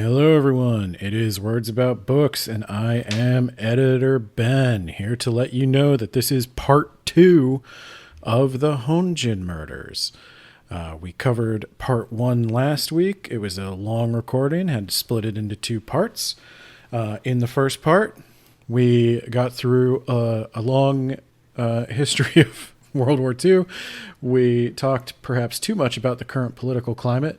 Hello, everyone. It is Words About Books, and I am Editor Ben, here to let you know that this is part two of the Honjin murders. We covered part one last week. It was a long recording, had to split it into two parts. In the first part, we got through a long history of World War II. We talked perhaps too much about the current political climate.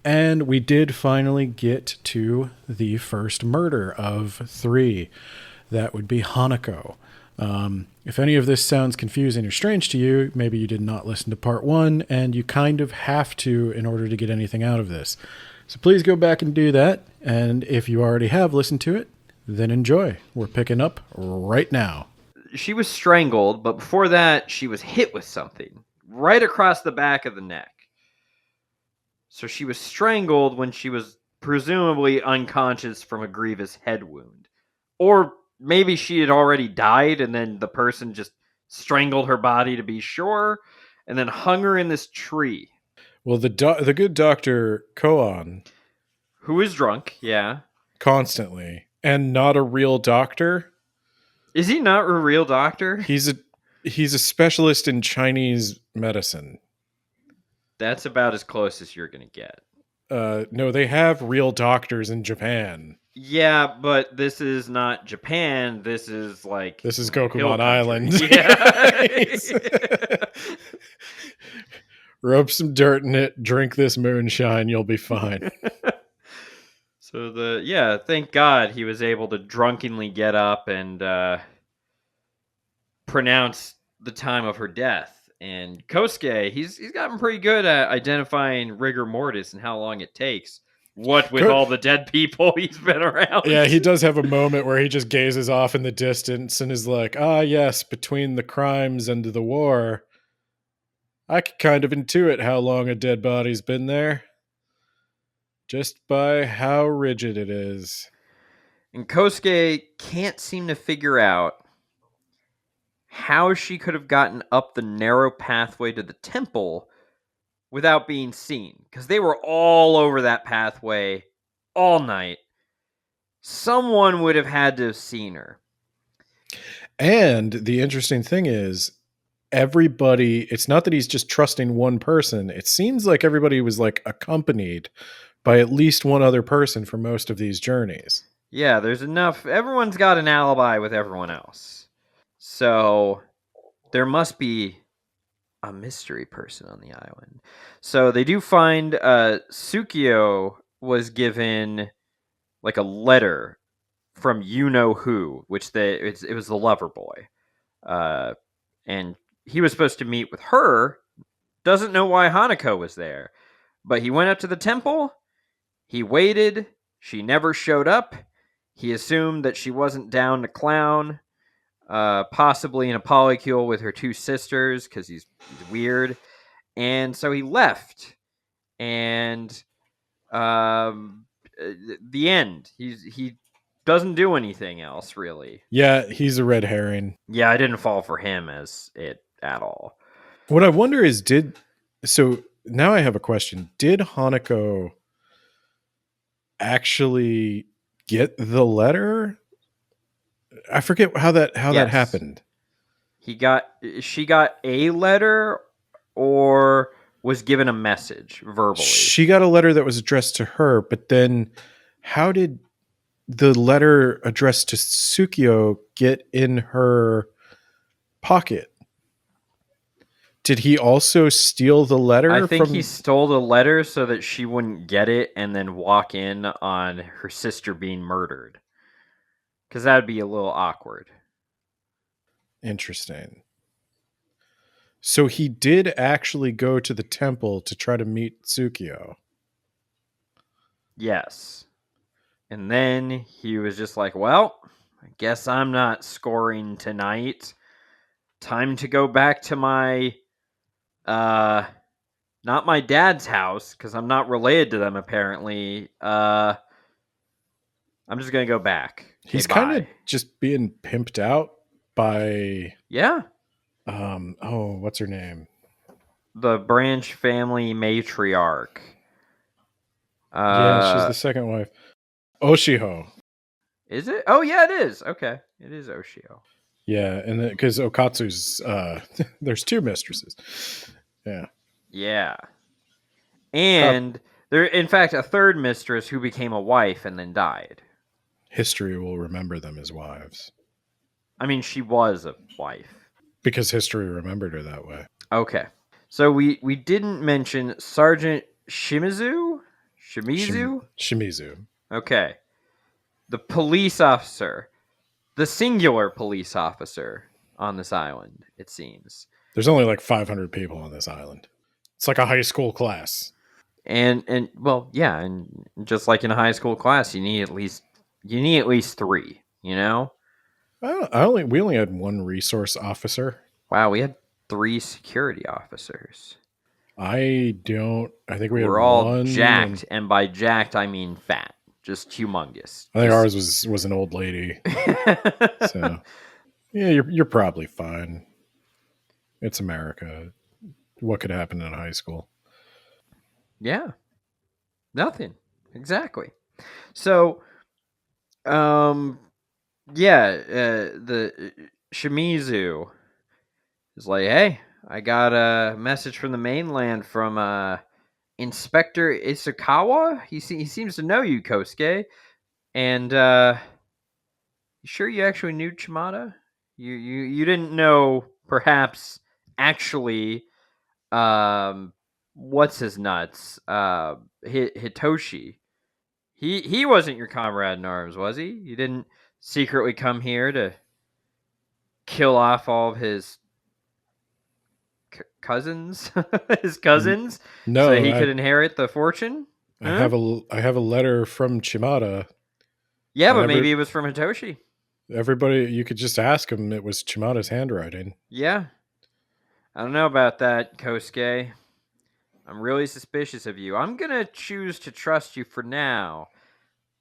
And we did finally get to the first murder of three. That would be Hanako. If any of this sounds confusing or strange to you, maybe you did not listen to part one, and you kind of have to in order to get anything out of this. So please go back and do that. And if you already have listened to it, then enjoy. We're picking up right now. She was strangled, but before that, she was hit with something right across the back of the neck. So she was strangled when she was presumably unconscious from a grievous head wound. Or maybe she had already died and then the person just strangled her body to be sure and then hung her in this tree. Well, the good doctor Koan, who is drunk, yeah. Constantly, and not a real doctor. Is he not a real doctor? He's a specialist in Chinese medicine. That's about as close as you're going to get. No, they have real doctors in Japan. Yeah, but this is not Japan. This is Gokumon Island. Yeah. Rub some dirt in it, drink this moonshine, you'll be fine. So thank God he was able to drunkenly get up and pronounce the time of her death. And Kosuke, he's gotten pretty good at identifying rigor mortis and how long it takes. What with all the dead people he's been around. Yeah, he does have a moment where he just gazes off in the distance and is like, yes, between the crimes and the war, I could kind of intuit how long a dead body's been there. Just by how rigid it is. And Kosuke can't seem to figure out how she could have gotten up the narrow pathway to the temple without being seen. Because they were all over that pathway all night. Someone would have had to have seen her. And the interesting thing is, everybody, it's not that he's just trusting one person. It seems like everybody was like accompanied by at least one other person for most of these journeys. Yeah, there's enough. Everyone's got an alibi with everyone else. So there must be a mystery person on the island. So they do find Tsukio was given like a letter from you know who, which it was the lover boy. And he was supposed to meet with her. Doesn't know why Hanako was there. But he went up to the temple. He waited. She never showed up. He assumed that she wasn't down to clown. Possibly in a polycule with her two sisters because he's weird, and so he left. And the end. He doesn't do anything else really. Yeah, he's a red herring. Yeah, I didn't fall for him as it at all. What I wonder is, so now I have a question. Did Hanako actually get the letter? I forget how that happened. She got a letter or was given a message verbally. She got a letter that was addressed to her, but then how did the letter addressed to Tsukio get in her pocket? Did he also steal the letter? I think he stole the letter so that she wouldn't get it and then walk in on her sister being murdered. Because that would be a little awkward. Interesting. So he did actually go to the temple to try to meet Tsukio. Yes. And then he was just like, well, I guess I'm not scoring tonight. Time to go back to my, not my dad's house, because I'm not related to them, apparently. I'm just going to go back. He's kind of just being pimped out by... Yeah. What's her name? The Branch family matriarch. Yeah, she's the second wife. Oshiho. Is it? Oh yeah, it is. Okay, it is Oshio. Yeah, and because Okatsu's there's two mistresses. Yeah, Yeah, Ka- and there, in fact, a third mistress who became a wife and then died. history will remember them as wives I mean, she was a wife. because history remembered her that way. Okay, so we didn't mention Sergeant Shimizu. Shimizu. Shimizu. Okay, the police officer, the singular police officer on this island. It seems. There's only like 500 people on this island. It's like a high school class. And well, yeah, and just like in a high school class, you need at least three. You know, We only had one resource officer. wow, we had three security officers I think who we had were all one, and jacked, and by jacked I mean fat, just humongous. I think ours was an old lady. Just... So yeah, you're probably fine. It's America. What could happen in high school? yeah, nothing exactly. So, um, yeah, the Shimizu is like, hey, I got a message from the mainland from Inspector Isukawa. He seems to know you, Kosuke. And you sure you actually knew Chimada? You didn't know, perhaps, actually, um, what's his nuts? Hitoshi. He wasn't your comrade in arms, was he? You didn't secretly come here to kill off all of his cousins, his cousins, so that No, he could inherit the fortune. Huh? I have a letter from Chimada, Yeah, and but maybe it was from Hitoshi. everybody you could just ask him. It was Chimada's handwriting. Yeah, I don't know about that, Kosuke. I'm really suspicious of you. I'm gonna choose to trust you for now,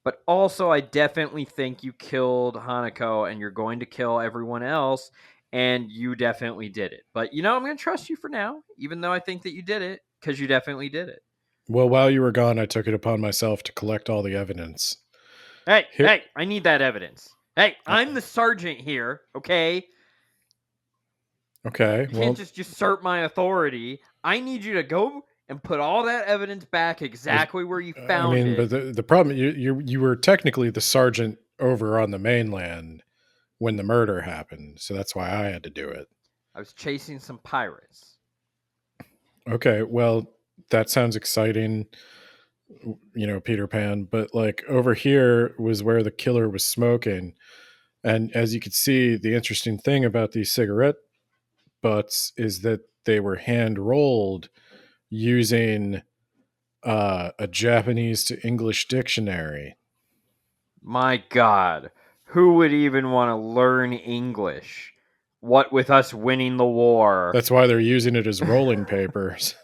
but also I definitely think you killed Hanako, and you're going to kill everyone else, and you definitely did it. But I'm gonna trust you for now, even though I think that you did it, because you definitely did it. Well, while you were gone, I took it upon myself to collect all the evidence. Hey, Here, hey, I need that evidence. Hey, I'm the sergeant here, okay? okay. You can't Well, just usurp my authority. I need you to go and put all that evidence back exactly where you I found mean, it. but the problem you were technically the sergeant over on the mainland when the murder happened, so that's why I had to do it. I was chasing some pirates. Okay, well, that sounds exciting, Peter Pan, but like over here was where the killer was smoking. And as you could see, the interesting thing about these cigarette butts is that they were hand rolled using a Japanese to English dictionary. My God, who would even want to learn English? What with us winning the war? That's why they're using it as rolling papers.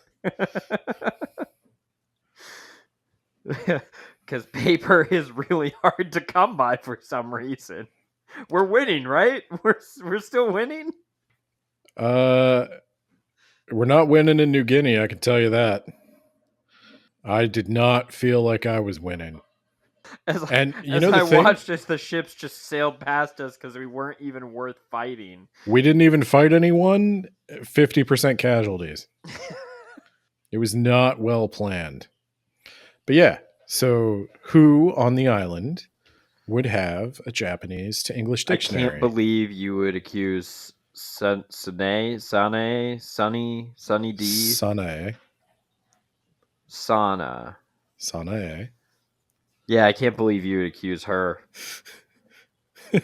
Because paper is really hard to come by for some reason. We're winning, right? We're still winning. Uh, we're not winning in New Guinea, I can tell you that. I did not feel like I was winning. As And as the I thing, watched as the ships just sailed past us because we weren't even worth fighting. we didn't even fight anyone. 50% casualties. It was not well planned. But yeah, so who on the island would have a Japanese to English I can't dictionary? believe you would accuse Sunny D, Sanae. Sana. Sanae. Yeah, I can't believe you would accuse her. I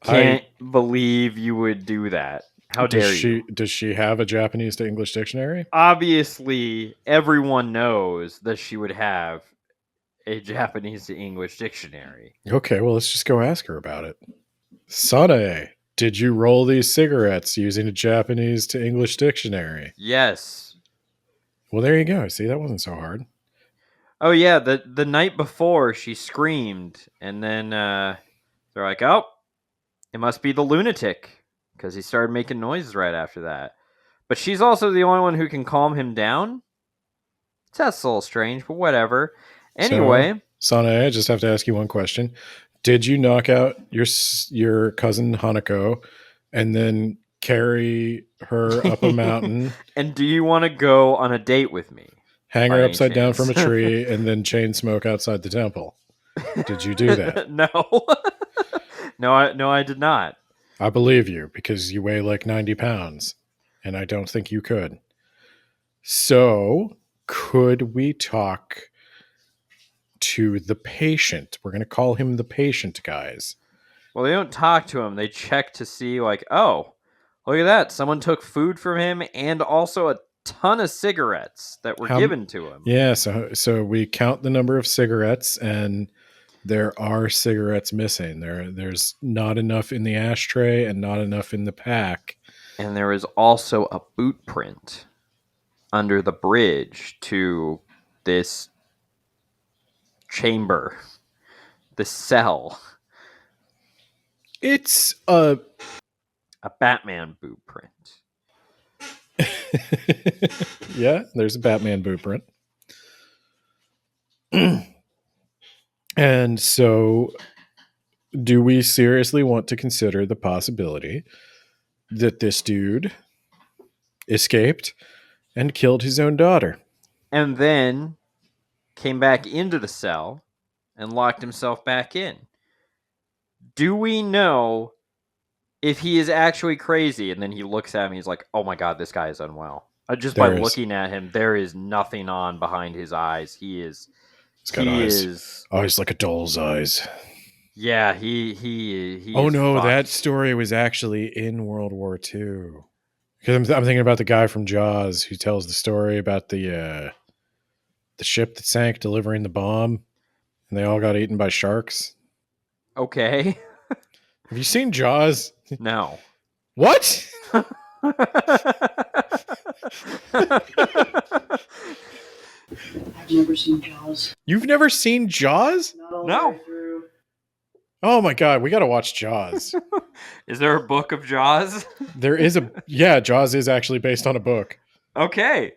Can't believe you would do that. How dare you? does she have a Japanese to English dictionary? Obviously, everyone knows that she would have a Japanese to English dictionary. Okay, well let's just go ask her about it. Sanae, did you roll these cigarettes using a Japanese to English dictionary? Yes. Well, there you go. See, that wasn't so hard. Oh yeah, the night before she screamed, and then they're like, "Oh, it must be the lunatic," because he started making noises right after that. But she's also the only one who can calm him down. That's a little strange, but whatever. So, Anyway, Sanae, I just have to ask you one question. Did you knock out your cousin Hanako and then carry her up a mountain, And do you want to go on a date with me hang by her any upside down from chance? a tree, and then chain smoke outside the temple? Did you do that? No. No, I did not. I believe you because you weigh like 90 pounds, and I don't think you could. So, could we talk to the patient? We're going to call him the patient, guys. Well, they don't talk to him. They check to see, like, oh, look at that. Someone took food from him and also a ton of cigarettes that were given to him. Yeah, so we count the number of cigarettes, and there are cigarettes missing. There's not enough in the ashtray and not enough in the pack. And there is also a boot print under the bridge to this chamber, the cell. It's a Batman boot print. yeah, there's a Batman boot print. And so, do we seriously want to consider the possibility that this dude escaped and killed his own daughter? And then came back into the cell and locked himself back in. Do we know if he is actually crazy? And then he looks at me, he's like, oh my God, this guy is unwell. Just by looking at him, there is nothing on behind his eyes. He's got eyes. Oh, he's like a doll's eyes. Yeah, he oh no, fucked. That story was actually in World War II. Because I'm thinking about the guy from Jaws who tells the story about the ship that sank delivering the bomb, and they all got eaten by sharks. Okay. Have you seen Jaws? No. What? Have you never seen Jaws? You've never seen Jaws? No. Oh my God, we got to watch Jaws. Is there a book of Jaws? There is yeah, Jaws is actually based on a book. Okay.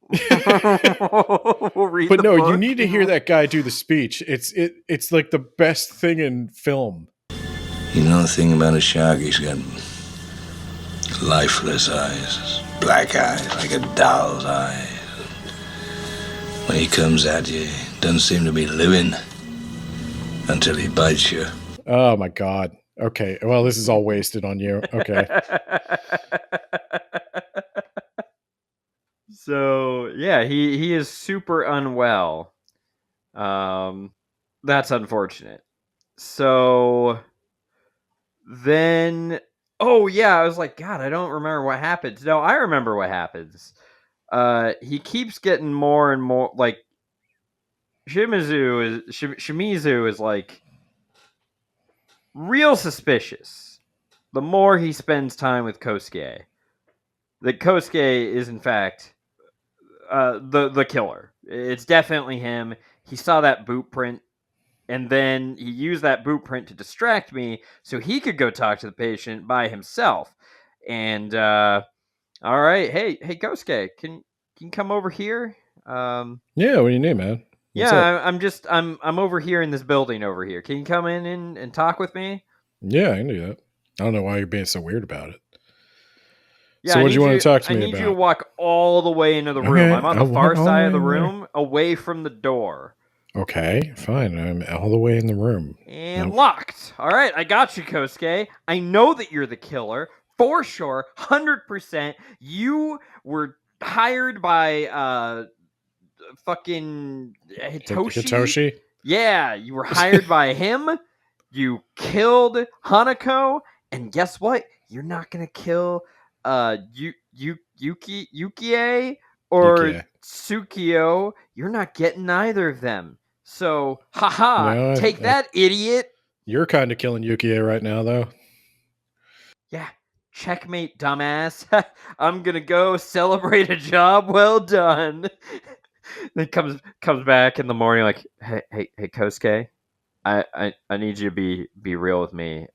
We'll read but no, book. You need to hear that guy do the speech. It's like the best thing in film. You know the thing about a shark, he's got lifeless eyes, black eyes, like a doll's eyes. When he comes at you, he doesn't seem to be living until he bites you. Oh my God. Okay, well, this is all wasted on you. Okay. So, yeah, he is super unwell. That's unfortunate. So then, oh yeah, I was like, God, I don't remember what happens. No, I remember what happens. He keeps getting more and more, like, Shimizu is like real suspicious the more he spends time with Kosuke. That Kosuke is in fact the killer. It's definitely him. He saw that boot print, and then he used that boot print to distract me so he could go talk to the patient by himself. And all right, hey Kosuke, can you come over here? Yeah, what do you need, man? What's up? I'm over here in this building over here. Can you come in and talk with me? Yeah, I can do that. I don't know why you're being so weird about it. Yeah, so what do you want to talk to me about? I need you to walk all the way into the room. Okay, I'm on the far side of the room, away from the door. Okay, fine. I'm all the way in the room. And locked. All right, I got you, Kosuke. I know that you're the killer. For sure, 100%. You were hired by fucking Hitoshi. Hitoshi? Yeah, you were hired by him. You killed Hanako. And guess what? You're not going to kill Yukie or Tsukio. You're not getting either of them. So, haha, take that, idiot. You're kind of killing Yukie right now, though. Yeah, checkmate, dumbass. I'm gonna go celebrate a job well done. Then comes back in the morning like, hey, Kosuke, I need you to be real with me.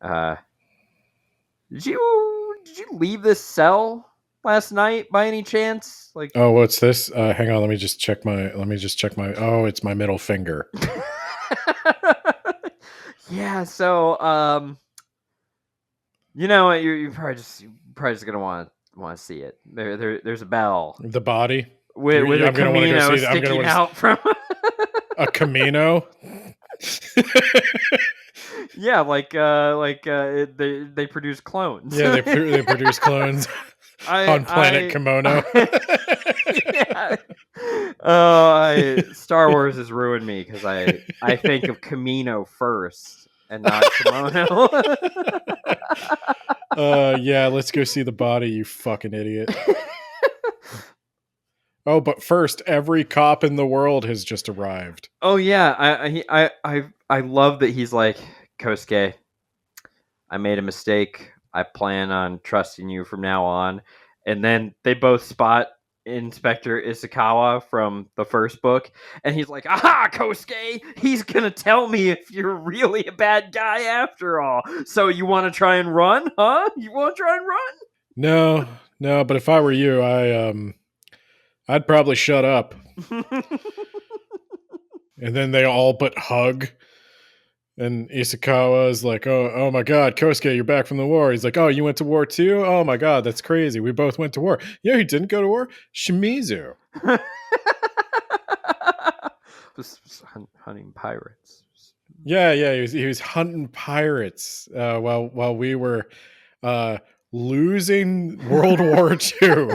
Did you leave this cell last night by any chance? Like, oh, what's this? Hang on, let me just check my. Oh, it's my middle finger. Yeah, so you know what? You're probably just gonna want to see it. There's a bell The body. with a I'm gonna want to go Camino see that. I'm gonna sticking want out from. a Camino. Yeah, they produce clones. Yeah, they produce clones on planet Kimono. Yeah. Oh, Star Wars has ruined me because I think of Camino first and not kimono. Yeah, let's go see the body, you fucking idiot. Oh, but first, every cop in the world has just arrived. Oh yeah, I love that he's like, Kosuke, I made a mistake. I plan on trusting you from now on. And then they both spot Inspector Ishikawa from the first book, and he's like, "Aha, Kosuke! He's gonna tell me if you're really a bad guy after all. So you want to try and run, huh? You want to try and No, but if I were you, I'd probably shut up." run? And then they all but hug. And Ishikawa is like, oh my God, Kosuke, you're back from the war. He's like, oh, you went to war too? Oh my God, that's crazy. We both went to war. Yeah, he didn't go to war? Shimizu. Was hunting pirates. Yeah, he was hunting pirates while we were losing World War II.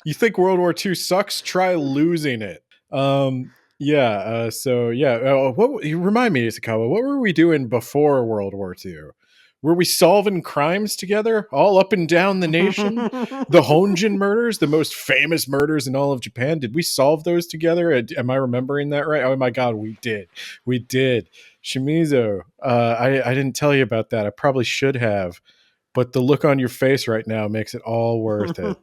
You think World War II sucks? Try losing it. What you remind me, Ishikawa, what were we doing before World War II? Were we solving crimes together all up and down the nation? The Honjin murders, the most famous murders in all of Japan. Did we solve those together? Am I remembering that right? Oh my God, we did. Shimizu, I didn't tell you about that. I probably should have, but the look on your face right now makes it all worth it.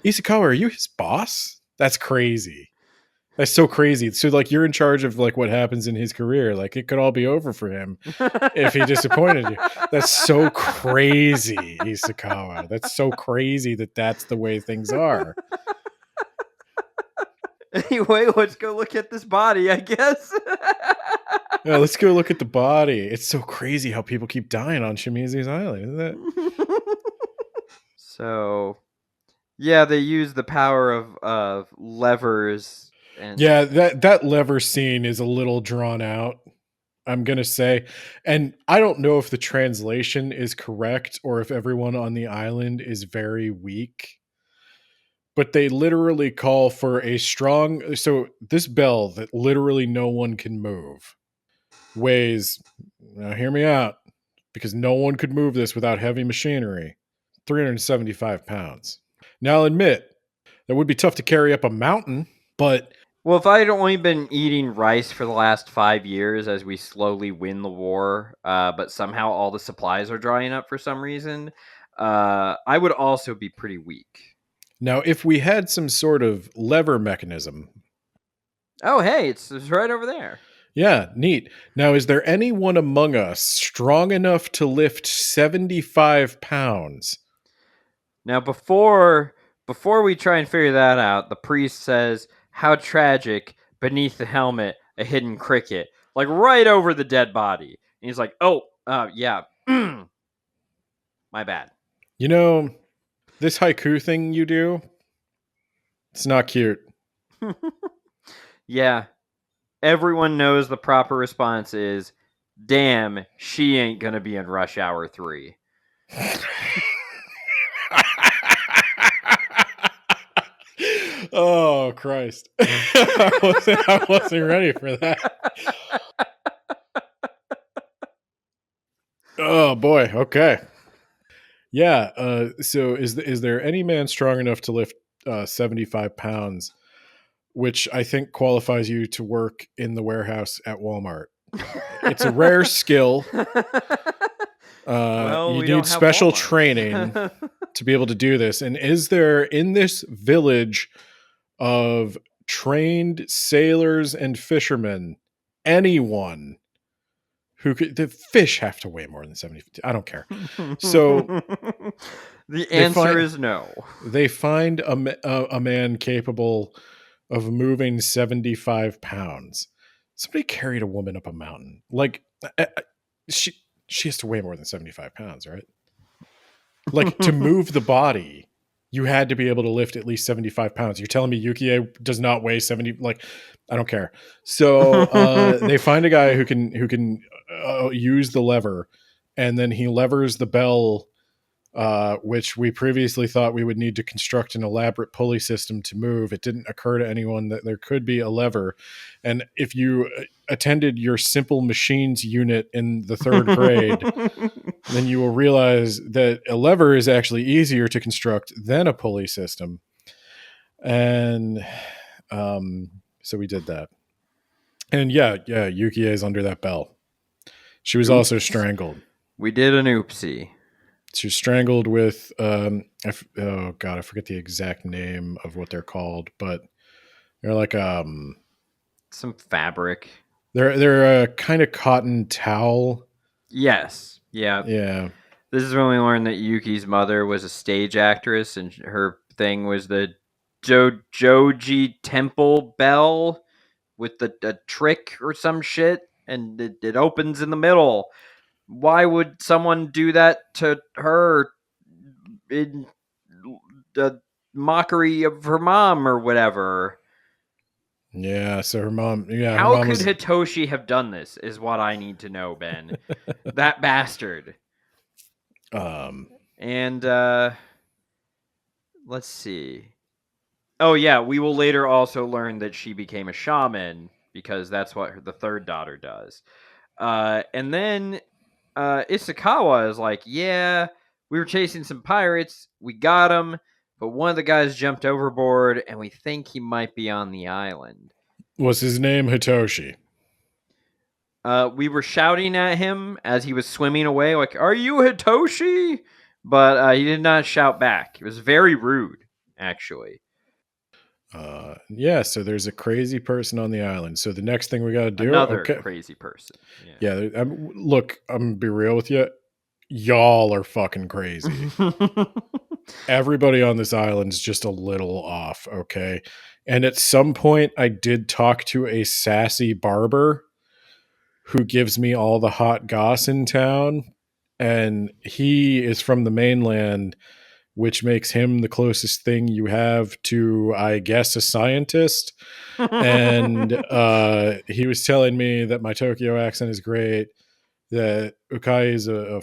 Ishikawa, are you his boss? That's crazy. That's so crazy. So like you're in charge of like what happens in his career. Like it could all be over for him if he disappointed you. That's so crazy, Ishikawa. That's so crazy that that's the way things are. Anyway, let's go look at this body, I guess. Yeah, let's go look at the body. It's so crazy how people keep dying on Shimizu's Island, isn't it? So, yeah, they use the power of levers. And yeah, that lever scene is a little drawn out, I'm going to say. And I don't know if the translation is correct or if everyone on the island is very weak. But they literally call for a strong... So this bell that literally no one can move weighs... Now hear me out. Because no one could move this without heavy machinery. 375 pounds. Now I'll admit, that would be tough to carry up a mountain, but... Well, if I had only been eating rice for the last 5 years as we slowly win the war, but somehow all the supplies are drying up for some reason, I would also be pretty weak. Now, if we had some sort of lever mechanism... Oh, hey, it's right over there. Yeah, neat. Now, is there anyone among us strong enough to lift 75 pounds? Now, before we try and figure that out, the priest says, "How tragic, beneath the helmet, a hidden cricket." Like, right over the dead body. And he's like, oh, yeah. My bad. You know, this haiku thing you do, it's not cute. Yeah. Everyone knows the proper response is, damn, she ain't gonna be in Rush Hour 3. Oh, Christ. I wasn't ready for that. Oh, boy. Okay. Yeah. So is there any man strong enough to lift 75 pounds, which I think qualifies you to work in the warehouse at Walmart? It's a rare skill. Well, you we don't need have special Walmart. training to be able to do this. And is there in this village of trained sailors and fishermen anyone who could... The fish have to weigh more than 70. I don't care. So the answer is no. They find a man capable of moving 75 pounds. Somebody carried a woman up a mountain. Like, she has to weigh more than 75 pounds, right? Like, to move the body, you had to be able to lift at least 75 pounds. You're telling me Yukie does not weigh 70? Like, I don't care. So they find a guy who can use the lever, and then he levers the bell, which we previously thought we would need to construct an elaborate pulley system to move. It didn't occur to anyone that there could be a lever. And if you attended your simple machines unit in the 3rd grade, then you will realize that a lever is actually easier to construct than a pulley system. And so we did that. And yeah, Yukie is under that bell. She was also strangled. We did an oopsie. She was strangled with oh god, I forget the exact name of what they're called, but they're like some fabric. They're a kind of cotton towel. Yes. Yeah. Yeah. This is when we learned that Yuki's mother was a stage actress, and her thing was the Joji Temple bell with the trick or some shit, and it opens in the middle. Why would someone do that to her in the mockery of her mom or whatever? Yeah, so her mom... Yeah, How her mom could Hitoshi have done this is what I need to know, Ben. That bastard. And let's see. Oh yeah, we will later also learn that she became a shaman because that's what the 3rd daughter does. And then Isakawa is like, yeah, we were chasing some pirates, we got them, but one of the guys jumped overboard, and we think he might be on the island. Was his name Hitoshi? We were shouting at him as he was swimming away, like, "Are you Hitoshi?" But he did not shout back. It was very rude, actually. Yeah, so there's a crazy person on the island. So the next thing we got to do... Another crazy person. Yeah, look, I'm going to be real with you. Y'all are fucking crazy. Everybody on this island is just a little off, okay? And at some point, I did talk to a sassy barber who gives me all the hot goss in town. And he is from the mainland, which makes him the closest thing you have to, I guess, a scientist. And he was telling me that my Tokyo accent is great, that Ukai is a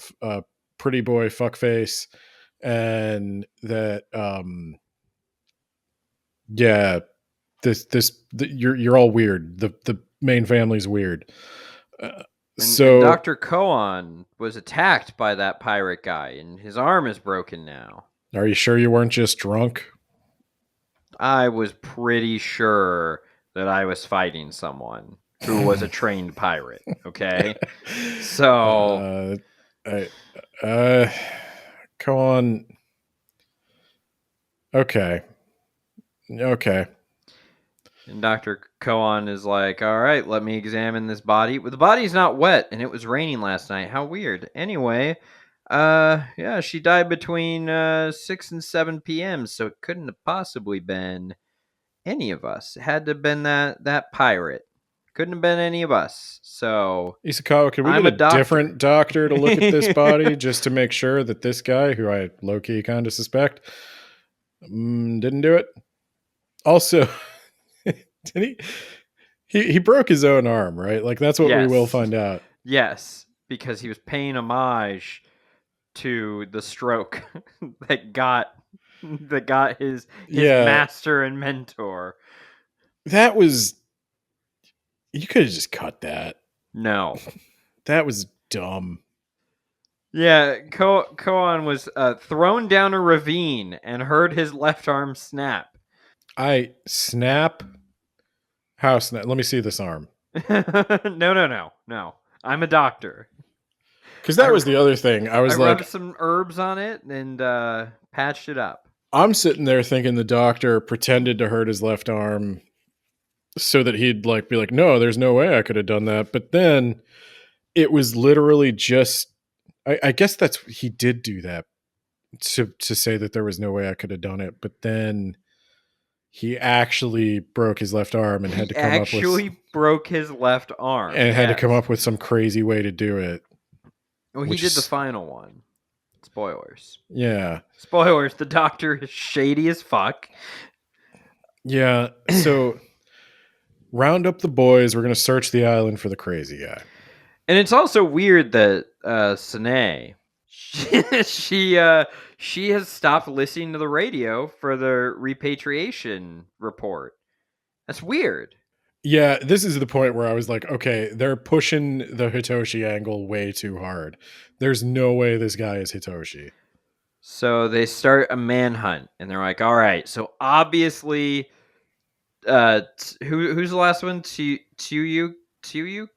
pretty boy fuckface, and that you're all weird. The main family's weird. And Dr. Koan was attacked by that pirate guy, and his arm is broken now. Are you sure you weren't just drunk? I was pretty sure that I was fighting someone who was a trained pirate. Okay, so Koan. Okay. And Dr. Koan is like, all right, let me examine this body. The body's not wet, and it was raining last night. How weird. Anyway, yeah, she died between 6 and 7 p.m., so it couldn't have possibly been any of us. It had to have been that pirate. Couldn't have been any of us. So, Isakawa, can we get a different doctor to look at this body just to make sure that this guy, who I low-key kind of suspect, didn't do it? Also... Did he broke his own arm, right? Like, that's what we will find out. Yes, because he was paying homage to the stroke that got his master and mentor. That was... You could have just cut that. No. That was dumb. Yeah, Koan was thrown down a ravine and heard his left arm snap. Snap? How snap? Let me see this arm. No. I'm a doctor. Because that was the other thing. I rubbed some herbs on it and patched it up. I'm sitting there thinking the doctor pretended to hurt his left arm so that he'd be like, no, there's no way I could have done that. But then it was literally just... I guess he did do that to say that there was no way I could have done it. But then He actually broke his left arm and had He to come up with actually broke his left arm. and had to come yes. up with some crazy way to do it. Well, he which did the is- final one. Spoilers. Yeah. Spoilers. The doctor is shady as fuck. Yeah. So round up the boys. We're going to search the island for the crazy guy. And it's also weird that Sine, she has stopped listening to the radio for the repatriation report. That's weird. Yeah, this is the point where I was like, okay, they're pushing the Hitoshi angle way too hard. There's no way this guy is Hitoshi. So they start a manhunt, and they're like, "All right, so obviously, who's the last one? Tsukio. Tsukio?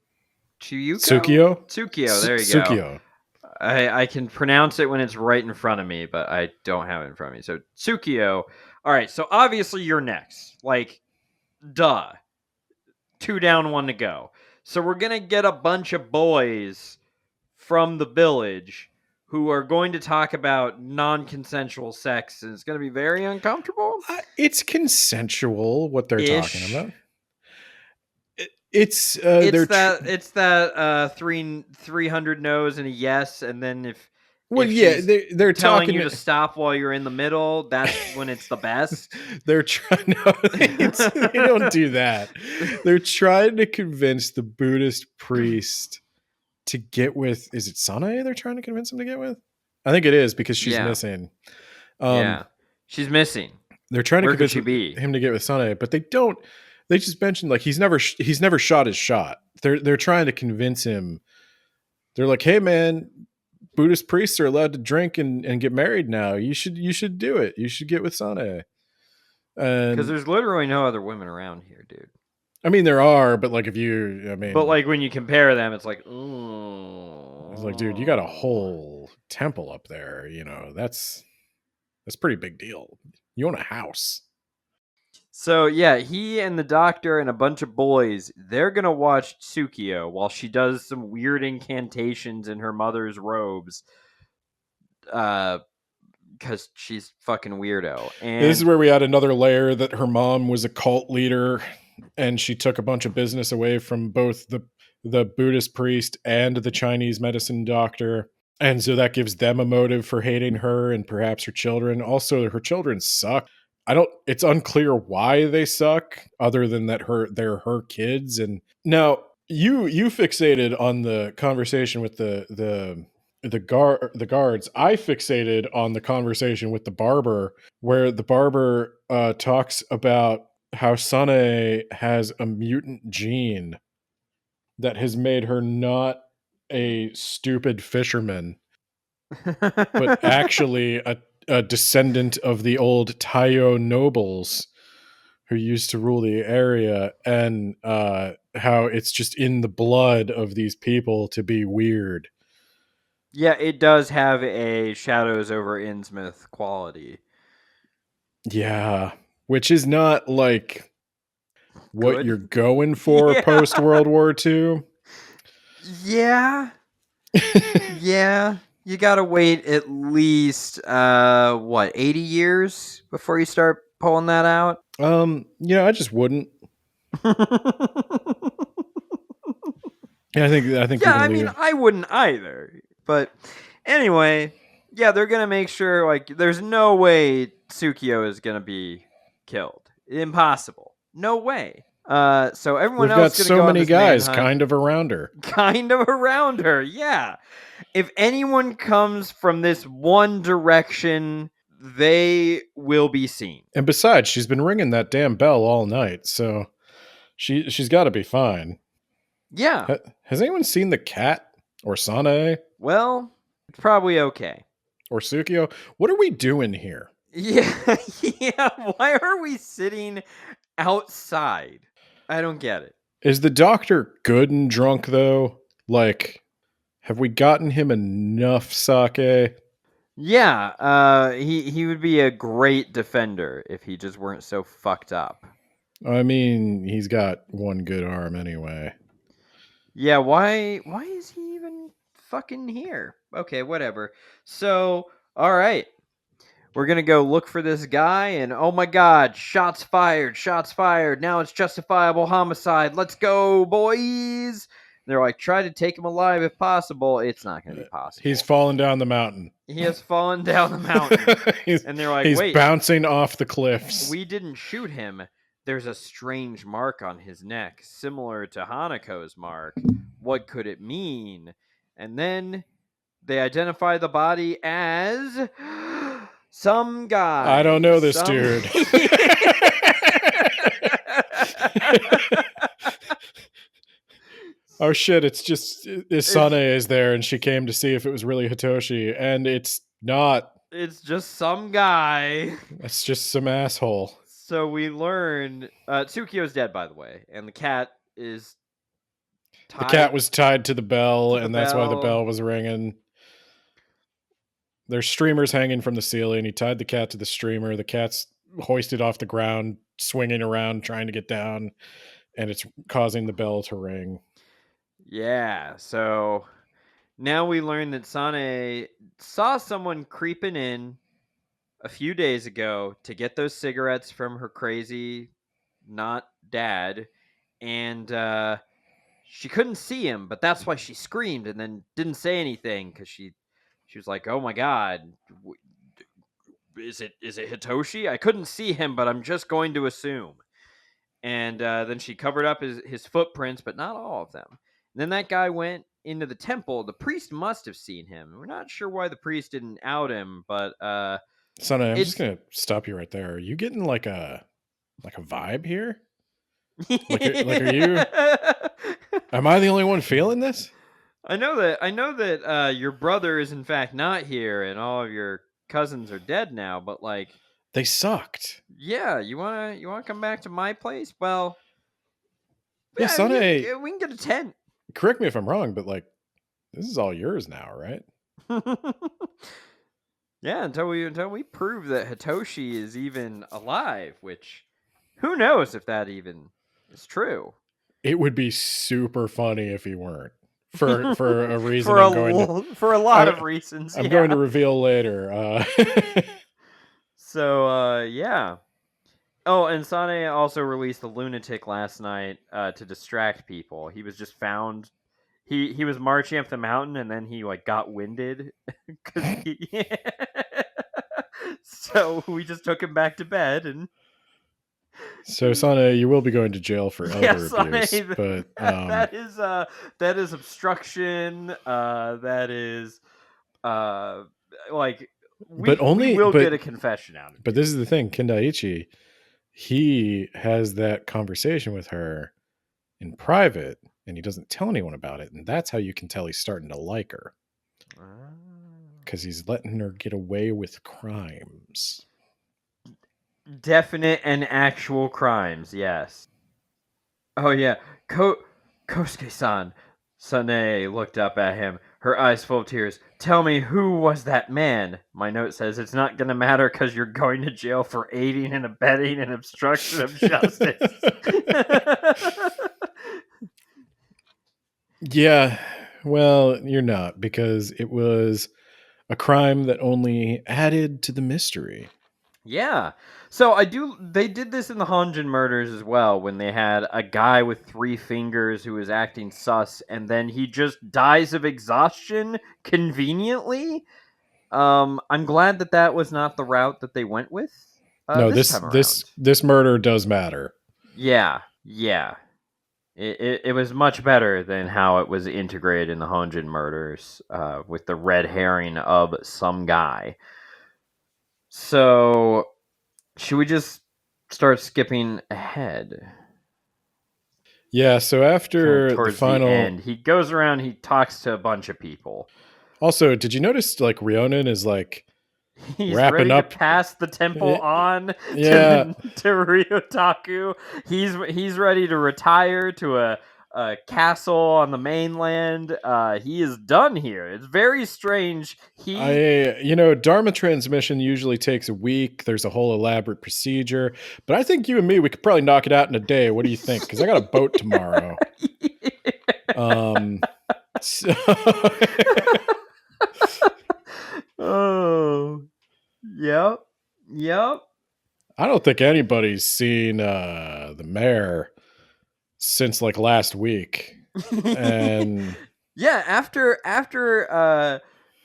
There you go. Tsukio. I can pronounce it when it's right in front of me, but I don't have it in front of me. So Tsukio. All right, so obviously you're next. Like, duh. 2 down, 1 to go. So we're gonna get a bunch of boys from the village who are going to talk about non-consensual sex, and it's going to be very uncomfortable. It's consensual what they're Ish. talking about. It's It's that 300 no's and a yes, and then if she's they're telling talking you to stop while you're in the middle, that's when it's the best. They're trying. No, they don't do that. They're trying to convince the Buddhist priest to get with. Is it Sanae? They're trying to convince him to get with. I think it is because she's missing. She's missing. They're trying to Where could convince she be? him to get with Sanae, but they don't. They just mentioned like he's never shot his shot. They're trying to convince him. They're like, hey man, Buddhist priests are allowed to drink and get married now. You should do it. You should get with Sanae. Because there's literally no other women around here, dude. I mean, there are, but like but like when you compare them, it's like, ooh. It's like, dude, you got a whole temple up there. You know, that's a pretty big deal. You own a house. So yeah, he and the doctor and a bunch of boys, they're gonna watch Tsukio while she does some weird incantations in her mother's robes. Because she's fucking weirdo. And this is where we add another layer that her mom was a cult leader and she took a bunch of business away from both the Buddhist priest and the Chinese medicine doctor. And so that gives them a motive for hating her and perhaps her children. Also, her children suck. It's unclear why they suck other than that they're her kids. And now you fixated on the conversation with the guards. I fixated on the conversation with the barber where the barber talks about how Sanae has a mutant gene that has made her not a stupid fisherman, but actually a descendant of the old Taiyo nobles who used to rule the area, and how it's just in the blood of these people to be weird. Yeah, it does have a Shadows over Innsmouth quality. Yeah, which is not like what Good. you're going for post World War II. Yeah. Yeah. You gotta wait at least 80 years before you start pulling that out? I just wouldn't. Yeah, I think. Yeah, I mean, I wouldn't either. But anyway, yeah, they're gonna make sure like there's no way Tsukio is gonna be killed. Impossible. No way. So everyone We've else got is so gonna go many on this guys manhunt. kind of around her. Kind of around her, yeah. If anyone comes from this one direction, they will be seen. And besides, she's been ringing that damn bell all night, so she's got to be fine. Yeah. Has anyone seen the cat or Sanae Well, it's probably okay. or Tsukio? What are we doing here? Yeah, yeah. Why are we sitting outside? I don't get it. Is the doctor good and drunk though? Like, have we gotten him enough sake? Yeah, he would be a great defender if he just weren't so fucked up. I mean, he's got one good arm anyway. Yeah, why is he even fucking here? Okay, whatever. So, all right. we're going to go look for this guy, and oh my god, shots fired. Now it's justifiable homicide. Let's go, boys. They're like, try to take him alive if possible. It's not going to be possible. He's fallen down the mountain. He has fallen down the mountain. And they're like, he's wait, bouncing off the cliffs. we didn't shoot him. There's a strange mark on his neck, similar to Hanako's mark. What could it mean? And then they identify the body as some guy. I don't know this dude. Oh shit, it's just Isane is there and she came to see if it was really Hitoshi, and it's not. It's just some guy. It's just some asshole. So we learn Tsukio's dead, by the way, and the cat is tied. The cat was tied to the bell, the and that's why the bell. bell was ringing. There's streamers hanging from the ceiling. He tied the cat to the streamer. The cat's hoisted off the ground, swinging around, trying to get down, and it's causing the bell to ring. Yeah, so now we learn that Sane saw someone creeping in a few days ago to get those cigarettes from her crazy not dad, and she couldn't see him, but that's why she screamed and then didn't say anything, because she was like, oh my god, is it Hitoshi? I couldn't see him, but I'm just going to assume. And then she covered up his footprints, but not all of them. And then that guy went into the temple. The priest must have seen him. We're not sure why the priest didn't out him, but Sonny, I'm just gonna stop you right there. Are you getting like a vibe here? Like are you? Am I the only one feeling this? I know that your brother is in fact not here, and all of your cousins are dead now. But like, they sucked. Yeah, you wanna come back to my place? Well, yeah, Sonny, we can get a tent. Correct me if I'm wrong, but like, this is all yours now, right? Yeah, until we prove that Hitoshi is even alive, which who knows if that even is true. It would be super funny if he weren't. For a reason, for a lot of reasons. I'm going to reveal later. So yeah. Oh, and Sane also released a lunatic last night to distract people. He was just found. He was marching up the mountain, and then he like got winded. So we just took him back to bed, and so Sane, you will be going to jail for elder abuse. Sane, but that is obstruction. That is like we will get a confession out of it. But this is the thing, Kindaichi, he has that conversation with her in private, and he doesn't tell anyone about it, and that's how you can tell he's starting to like her. Because he's letting her get away with crimes. Definite and actual crimes, yes. Oh yeah, Kosuke-san. Sane looked up at him, her eyes full of tears. Tell me, who was that man? My note says it's not going to matter because you're going to jail for aiding and abetting and obstruction of justice. Yeah, well, you're not, because it was a crime that only added to the mystery. Yeah. So they did this in the Honjin murders as well, when they had a guy with 3 fingers who was acting sus, and then he just dies of exhaustion conveniently. I'm glad that was not the route that they went with. No, this murder does matter. Yeah. It was much better than how it was integrated in the Honjin murders, with the red herring of some guy. So, should we just start skipping ahead? Yeah, so after the final end, he goes around, he talks to a bunch of people. Also, did you notice like Ryonen is like he's wrapping ready up to pass the temple on to Ryotaku. He's ready to retire to a castle on the mainland. He is done here. It's very strange. Dharma transmission usually takes a week. There's a whole elaborate procedure, but I think you and me, we could probably knock it out in a day. What do you think? Because I got a boat tomorrow. Oh, yep. I don't think anybody's seen the mayor since like last week. And yeah, after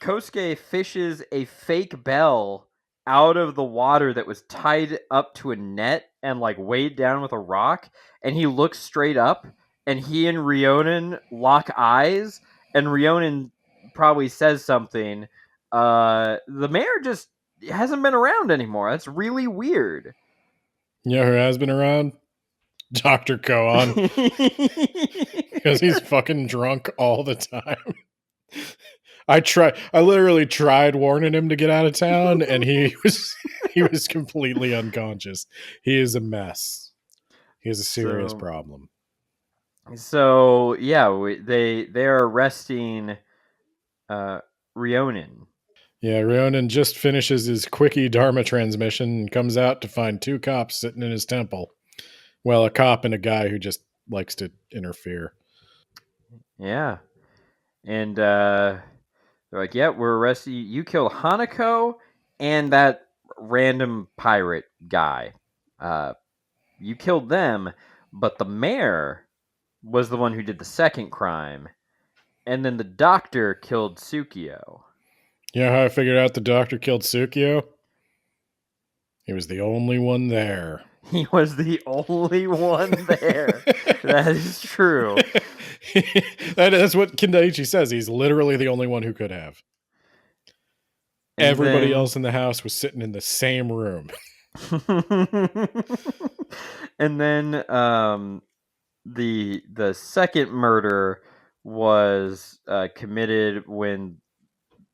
Kosuke fishes a fake bell out of the water that was tied up to a net and like weighed down with a rock, and he looks straight up, and he and Ryonen lock eyes, and Ryonen probably says something. The mayor just hasn't been around anymore. That's really weird. you know who has been around? Dr. Koan. Because he's fucking drunk all the time. I literally tried warning him to get out of town, and he was completely unconscious. He is a mess. He has a serious problem. So yeah, they're arresting Ryonen. Yeah, Ryonen just finishes his quickie Dharma transmission and comes out to find two cops sitting in his temple. Well, a cop and a guy who just likes to interfere. Yeah, and they're like, "Yeah, we're arresting you. You killed Hanako and that random pirate guy. You killed them, but the mayor was the one who did the second crime, and then the doctor killed Tsukio." You know how I figured out the doctor killed Tsukio? He was the only one there. He was the only one there. That is true. That's what Kindaichi says. He's literally the only one who could have. And everybody else in the house was sitting in the same room. And then the second murder was committed when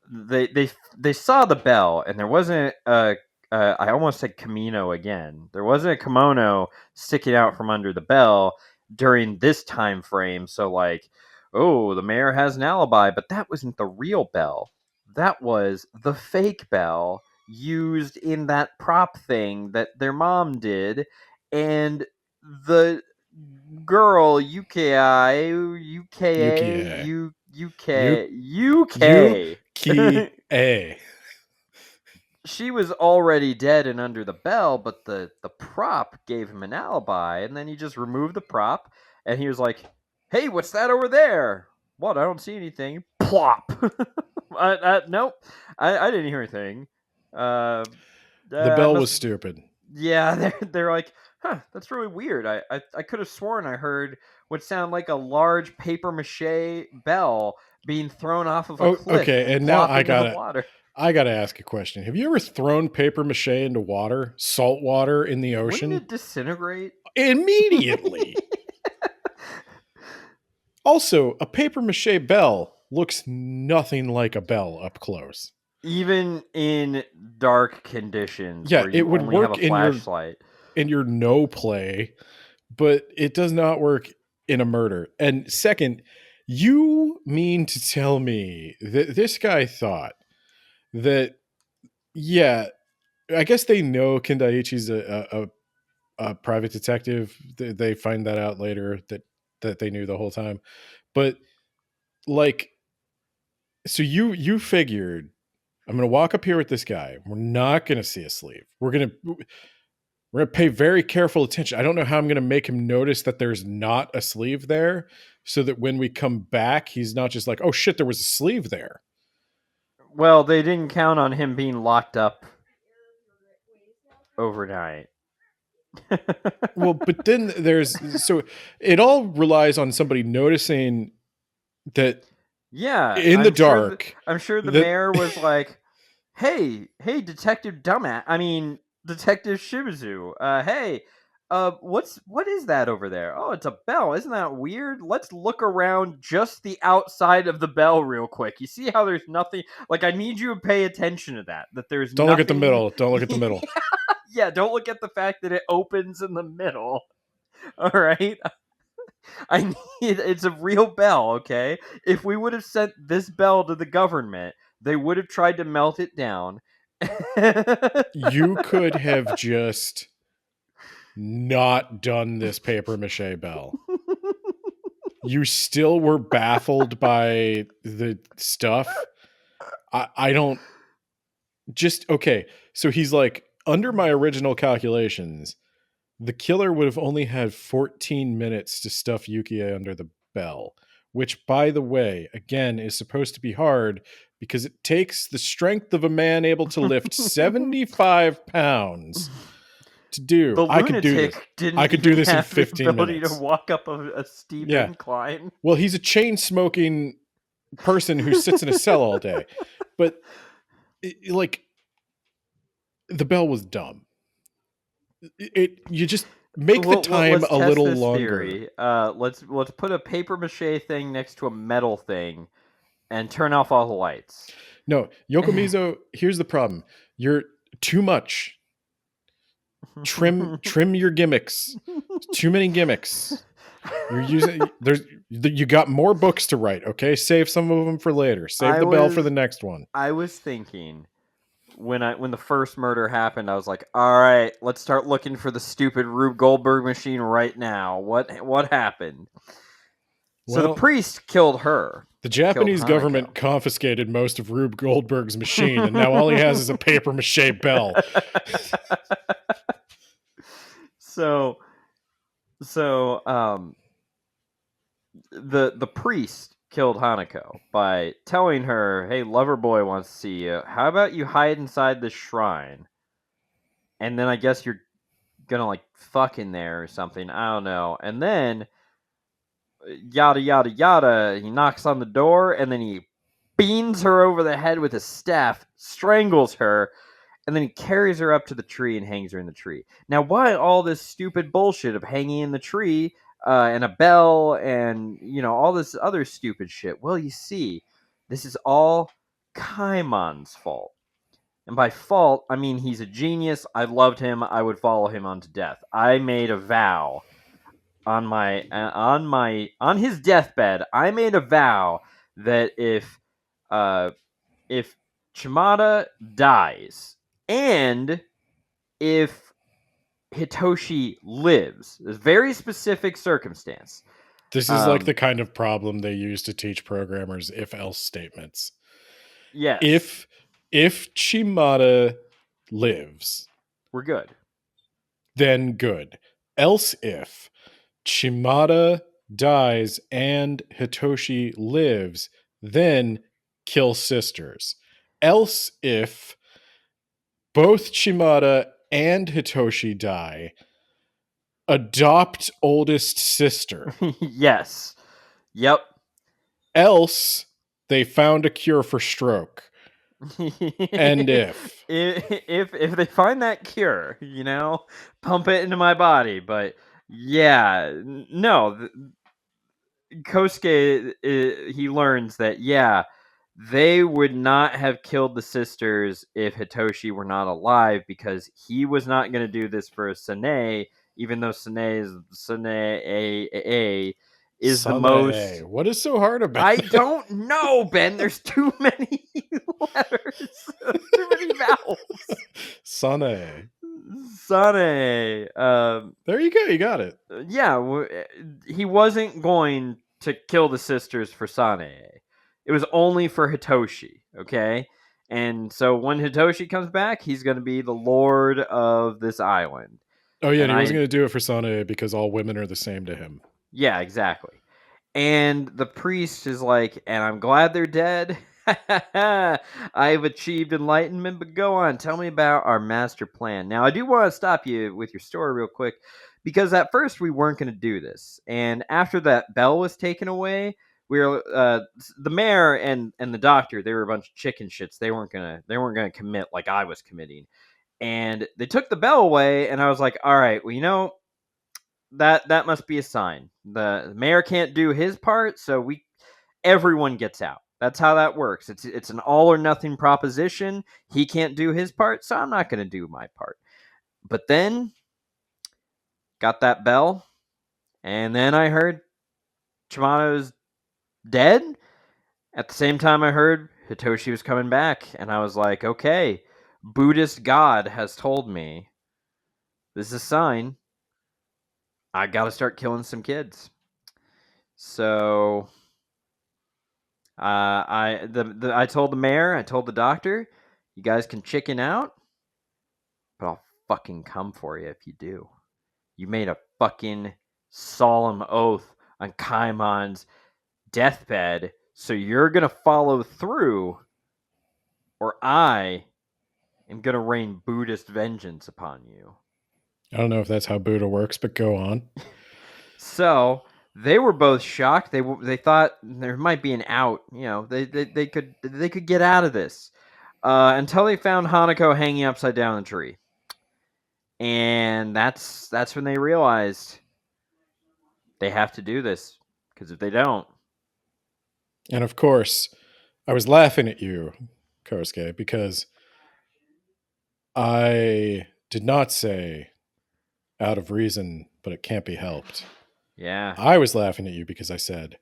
they saw the bell, and there wasn't a I almost said kimono again. There wasn't a kimono sticking out from under the bell during this time frame. So like, oh, the mayor has an alibi, but that wasn't the real bell. That was the fake bell used in that prop thing that their mom did, and the girl UKI UKA UK A. She was already dead and under the bell, but the prop gave him an alibi, and then he just removed the prop, and he was like, "Hey, what's that over there?" "What? I don't see anything." Plop. Nope, I didn't hear anything. The bell was stupid. Yeah, they're like, huh, that's really weird. I could have sworn I heard what sounded like a large paper mache bell being thrown off of a cliff. Okay, and now I gotta ask a question. Have you ever thrown paper mache into water, salt water in the ocean? Wouldn't it disintegrate immediately? Also, a paper mache bell looks nothing like a bell up close. Even in dark conditions, yeah, where you it would only work have a flashlight. in your no play, but it does not work in a murder. And second, you mean to tell me that this guy thought that, yeah, I guess they know Kindaichi's a private detective. They find that out later that they knew the whole time. But like, so you figured, I'm going to walk up here with this guy. We're not going to see a sleeve. We're going to pay very careful attention. I don't know how I'm going to make him notice that there's not a sleeve there, so that when we come back, he's not just like, oh shit, there was a sleeve there. Well, they didn't count on him being locked up overnight. Well, but then so it all relies on somebody noticing that. Yeah, in the dark. I'm sure the mayor was like, hey, Detective Detective Shibuzu. Hey, what is that over there? Oh, it's a bell. Isn't that weird? Let's look around just the outside of the bell real quick. You see how there's nothing? Like, I need you to pay attention to that. That there's Don't nothing... look at the middle. Don't look at the middle. Yeah, don't look at the fact that it opens in the middle. All right. It's a real bell, okay? If we would have sent this bell to the government, they would have tried to melt it down. You could have just not done this paper mache bell. You still were baffled by the stuff. I don't just okay. So he's like, under my original calculations, the killer would have only had 14 minutes to stuff Yukie under the bell, which, by the way, again, is supposed to be hard because it takes the strength of a man able to lift 75 pounds to do. The I could do this. lunatic didn't I could do even this in have the 15 ability minutes. to walk up a steep Yeah. incline. Well, he's a chain smoking person who sits in a cell all day. But like, the bell was dumb. You just make the time let's a test little this longer. Theory. Let's put a paper mache thing next to a metal thing, and turn off all the lights. No, Yokomizo, here's the problem. You're too much. Trim your gimmicks. Too many gimmicks. You're using you got more books to write, okay? Save some of them for later. Save the bell for the next one. I was thinking when the first murder happened, I was like, all right, let's start looking for the stupid Rube Goldberg machine right now. What happened? So the Well, priest killed her. the Japanese Hanako. government confiscated most of Rube Goldberg's machine, and now all he has is a paper mache bell. So the priest killed Hanako by telling her, "Hey, lover boy wants to see you. How about you hide inside this shrine? And then I guess you're gonna like fuck in there or something. I don't know." And then yada yada yada. He knocks on the door and then he beans her over the head with his staff, strangles her, and then he carries her up to the tree and hangs her in the tree. Now, why all this stupid bullshit of hanging in the tree and a bell and, all this other stupid shit? Well, you see, this is all Kaimon's fault. And by fault, I mean he's a genius. I loved him. I would follow him on to death. I made a vow on his deathbed. I made a vow that if Chimada dies, and if Hitoshi lives, there's very specific circumstance. This is like the kind of problem they use to teach programmers if-else statements. Yes. If Chimada lives, we're good. Then good. Else if Chimada dies and Hitoshi lives, then kill sisters. Else if both Chimada and Hitoshi die, adopt oldest sister. Yes. Yep. Else they found a cure for stroke. And if they find that cure, pump it into my body. But yeah, no, Kosuke, he learns that they would not have killed the sisters if Hitoshi were not alive, because he was not going to do this for Sane, even though Sane is the most. What is so hard about I that? don't know, Ben. There's too many letters, too many vowels. Sane. There you go. You got it. Yeah, he wasn't going to kill the sisters for Sane. It was only for Hitoshi, okay? And so when Hitoshi comes back, he's going to be the lord of this island. Oh, yeah, and he wasn't going to do it for Sane because all women are the same to him. Yeah, exactly. And the priest is like, and I'm glad they're dead. I've achieved enlightenment, but go on. Tell me about our master plan. Now, I do want to stop you with your story real quick, because at first we weren't going to do this. And after that bell was taken away, we were the mayor and the doctor, they were a bunch of chicken shits. They weren't gonna commit like I was committing. And they took the bell away, and I was like, all right, well, that must be a sign. The mayor can't do his part, so everyone gets out. That's how that works. It's an all or nothing proposition. He can't do his part, so I'm not going to do my part. But then got that bell, and then I heard Chimano's dead. At the same time, I heard Hitoshi was coming back, and I was like, okay, Buddhist God has told me this is a sign. I got to start killing some kids. So I told the mayor, I told the doctor, you guys can chicken out. but I'll fucking come for you if you do. You made a fucking solemn oath on Kaimon's deathbed, so you're gonna follow through, or I am gonna rain Buddhist vengeance upon you. I don't know if that's how Buddha works, but go on. So they were both shocked. They thought there might be an out. You know, they could get out of this until they found Hanako hanging upside down in the tree, and that's when they realized they have to do this, because if they don't, And of course, I was laughing at you, Kosuke, because I did not say out of reason, but it can't be helped. yeah, I was laughing at you because I said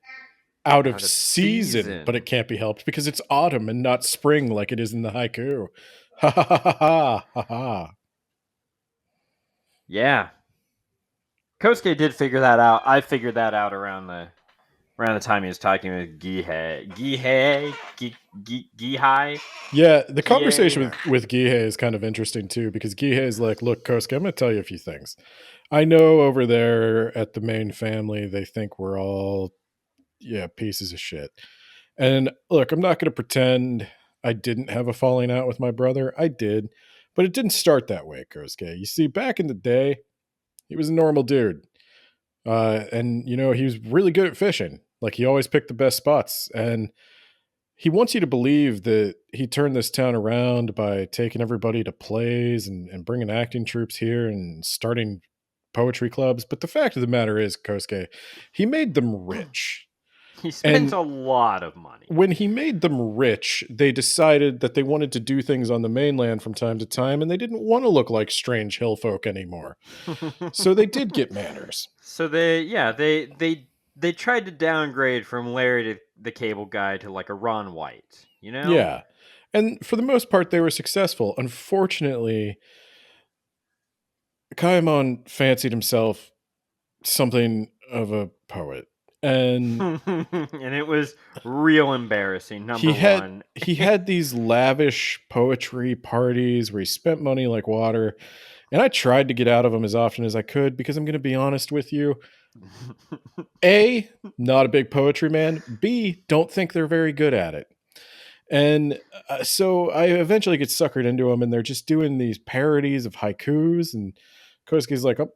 out of Out of season, season. but it can't be helped because it's autumn and not spring like it is in the haiku. Ha ha ha ha ha ha ha. yeah. Kosuke did figure that out. I figured that out around the time he was talking with Gihai. Yeah, the conversation Yeah. with Gihei is kind of interesting too, because Gihei is like, look, Kosuke, I'm going to tell you a few things. I know over there at the main family, they think we're all, pieces of shit. And look, I'm not going to pretend I didn't have a falling out with my brother. I did, but it didn't start that way, Kosuke. You see, back in the day, he was a normal dude. And, he was really good at fishing. Like, he always picked the best spots. And he wants you to believe that he turned this town around by taking everybody to plays and bringing acting troops here and starting poetry clubs. But the fact of the matter is, Kosuke, he made them rich. He spent And a lot of money. when he made them rich, they decided that they wanted to do things on the mainland from time to time, and they didn't want to look like strange hill folk anymore. So they did get manners. So they tried to downgrade from Larry to the cable guy to like a Ron White, you know? Yeah. And for the most part, they were successful. Unfortunately, Kaimon fancied himself something of a poet. And and it was real embarrassing. Number one. he had these lavish poetry parties where he spent money like water. And I tried to get out of him as often as I could, because I'm going to be honest with you. A, not a big poetry man. B, don't think they're very good at it. And so I eventually get suckered into them, and they're just doing these parodies of haikus. And Kosuke's like, oh,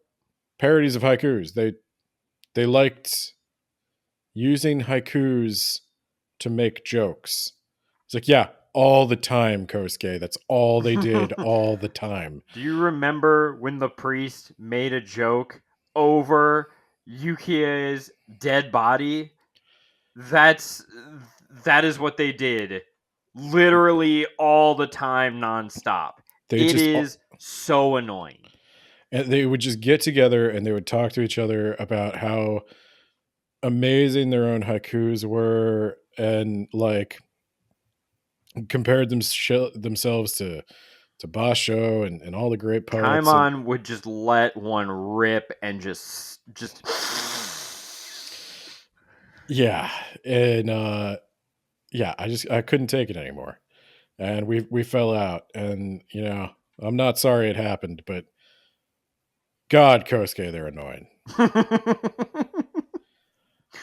parodies of haikus. They liked using haikus to make jokes. It's like, yeah, all the time, Kosuke. That's all they did all the time. Do you remember when the priest made a joke over Yukie's dead body? That is what they did. Literally all the time, nonstop. It is so annoying. And they would just get together and they would talk to each other about how amazing their own haikus were, and like compared themselves to Basho and all the great poets. Kaimon would just let one rip and just yeah. And I couldn't take it anymore. And we fell out, and I'm not sorry it happened, but God, Kosuke, they're annoying.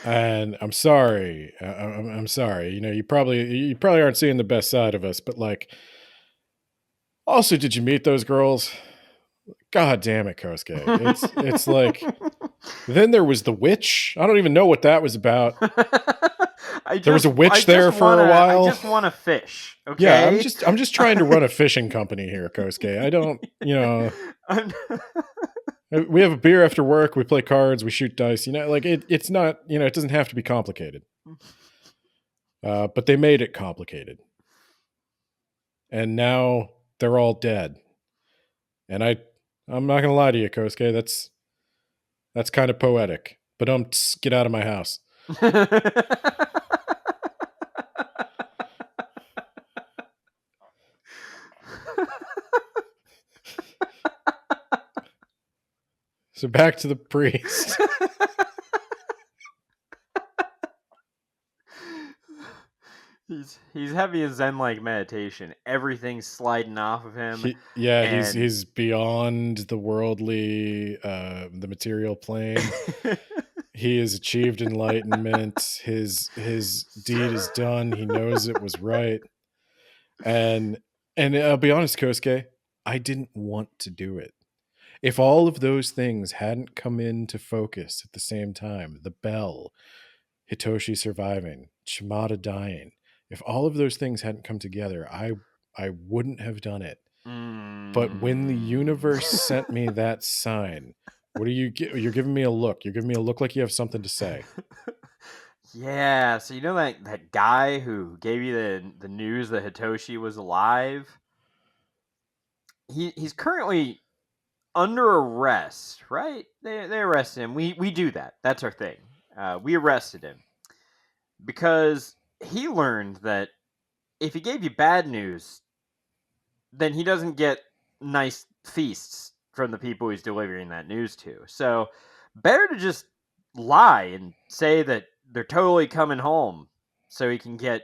And I'm sorry. I'm sorry. You probably aren't seeing the best side of us, but like, also, did you meet those girls? God damn it, Kosuke. It's like, then there was the witch. I don't even know what that was about. There was a witch there for a while. I just want to fish. Okay. Yeah, I'm just trying to run a fishing company here, Kosuke. I don't, we have a beer after work. We play cards. We shoot dice. Like it's not. It doesn't have to be complicated. But they made it complicated, and now they're all dead. And I'm not gonna lie to you, Kosuke. That's kind of poetic. But get out of my house. So back to the priest. He's he's having a Zen-like meditation. Everything's sliding off of him. And He's beyond the worldly, the material plane. He has achieved enlightenment. His deed is done. He knows it was right. And I'll be honest, Kosuke, I didn't want to do it. If all of those things hadn't come into focus at the same time, the bell, Hitoshi surviving, Shimada dying, if all of those things hadn't come together, I wouldn't have done it. But when the universe sent me that sign, what are you? You're giving me a look. You're giving me a look like you have something to say. Yeah, so you know that guy who gave you the news that Hitoshi was alive? He's currently under arrest, right? They arrested him. We do that. That's our thing. We arrested him because he learned that if he gave you bad news, then he doesn't get nice feasts from the people he's delivering that news to. So better to just lie and say that they're totally coming home so he can get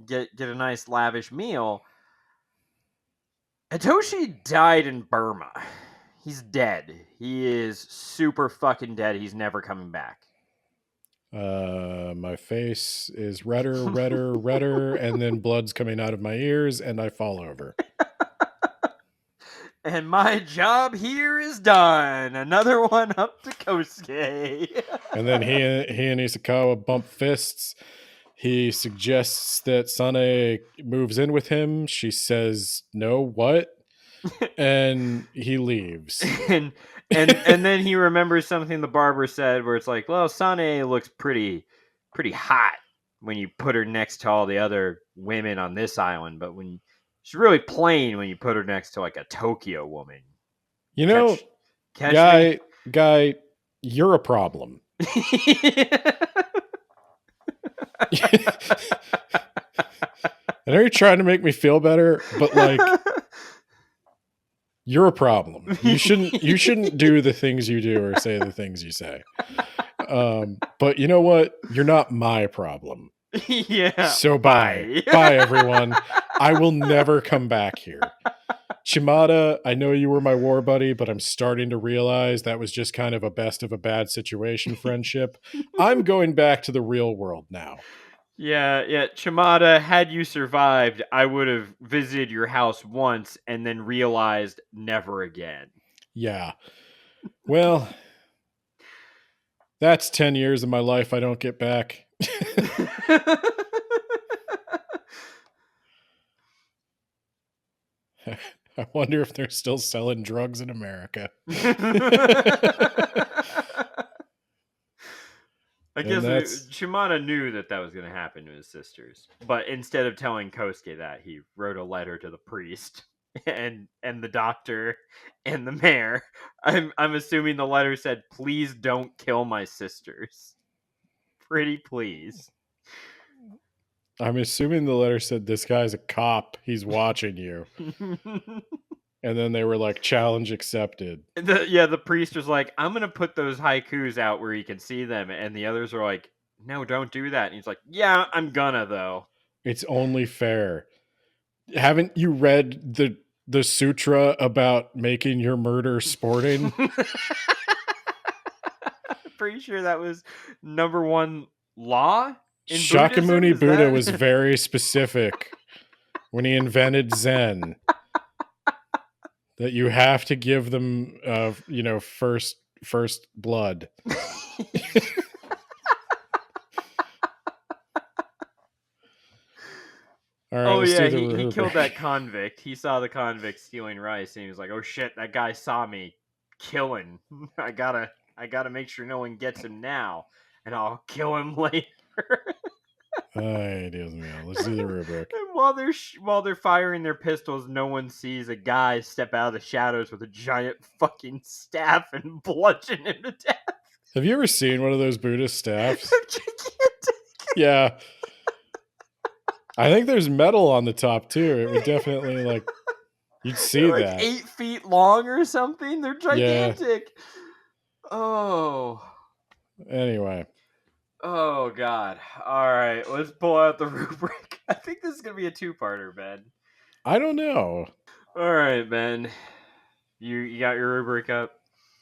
a nice lavish meal. Hitoshi died in Burma. He's dead. He is super fucking dead. He's never coming back. My face is redder, and then blood's coming out of my ears, and I fall over. And my job here is done. Another one up to Kosuke. And then he and Isakawa bump fists. He suggests that Sane moves in with him. She says, "No, what?" And he leaves. and then he remembers something the barber said, where it's like, "Well, Sane looks pretty hot when you put her next to all the other women on this island, but when she's really plain when you put her next to like a Tokyo woman." You know, catch guy, you're a problem. I know you're trying to make me feel better, but like, you're a problem. You shouldn't do the things you do or say the things you say. But you know what? You're not my problem. Yeah. So bye. Bye, everyone. I will never come back here. Shimada, I know you were my war buddy, but I'm starting to realize that was just kind of a best of a bad situation friendship. I'm going back to the real world now. Yeah. Shimada, had you survived, I would have visited your house once and then realized never again. Yeah. Well, that's 10 years of my life I don't get back. I wonder if they're still selling drugs in America. I guess Shimada knew that was going to happen to his sisters, but instead of telling Kosuke that, he wrote a letter to the priest and the doctor and the mayor. I'm assuming the letter said, "Please don't kill my sisters. Pretty please." I'm assuming the letter said, "This guy's a cop. He's watching you." And then they were like, "Challenge accepted." The priest was like, "I'm going to put those haikus out where you can see them." And the others were like, "No, don't do that." And he's like, "Yeah, I'm gonna, though. It's only fair." Haven't you read the sutra about making your murder sporting? Pretty sure that was number one law in Shakyamuni Buddhism? Buddha was very specific when he invented Zen. That you have to give them, first blood. All right, Oh yeah, do the he killed rubric. that convict. He saw the convict stealing rice, and he was like, "Oh shit, that guy saw me killing. I gotta make sure no one gets him now, and I'll kill him later." Ay, Dios mío. Let's do the rubric. And while they're firing their pistols, no one sees a guy step out of the shadows with a giant fucking staff and bludgeon him to death. Have you ever seen one of those Buddhist staffs? Gigantic. Yeah. I think there's metal on the top too. It would definitely you'd see They're like that. 8 feet long or something. They're gigantic. Yeah. Oh. Anyway. Oh God! All right, let's pull out the rubric. I think this is gonna be a two-parter, Ben. I don't know. All right, Ben. You got your rubric up.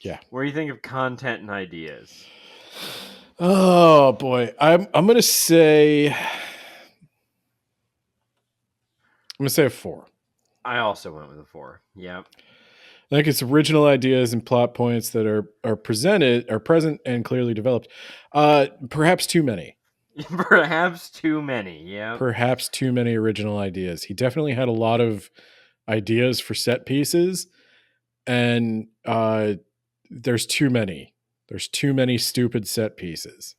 Yeah. What do you think of content and ideas? Oh boy, I'm gonna say a 4. I also went with a 4. Yep. I think it's original ideas and plot points that are present and clearly developed. Perhaps too many. Perhaps too many. Yep. Perhaps too many original ideas. He definitely had a lot of ideas for set pieces, and there's too many. There's too many stupid set pieces.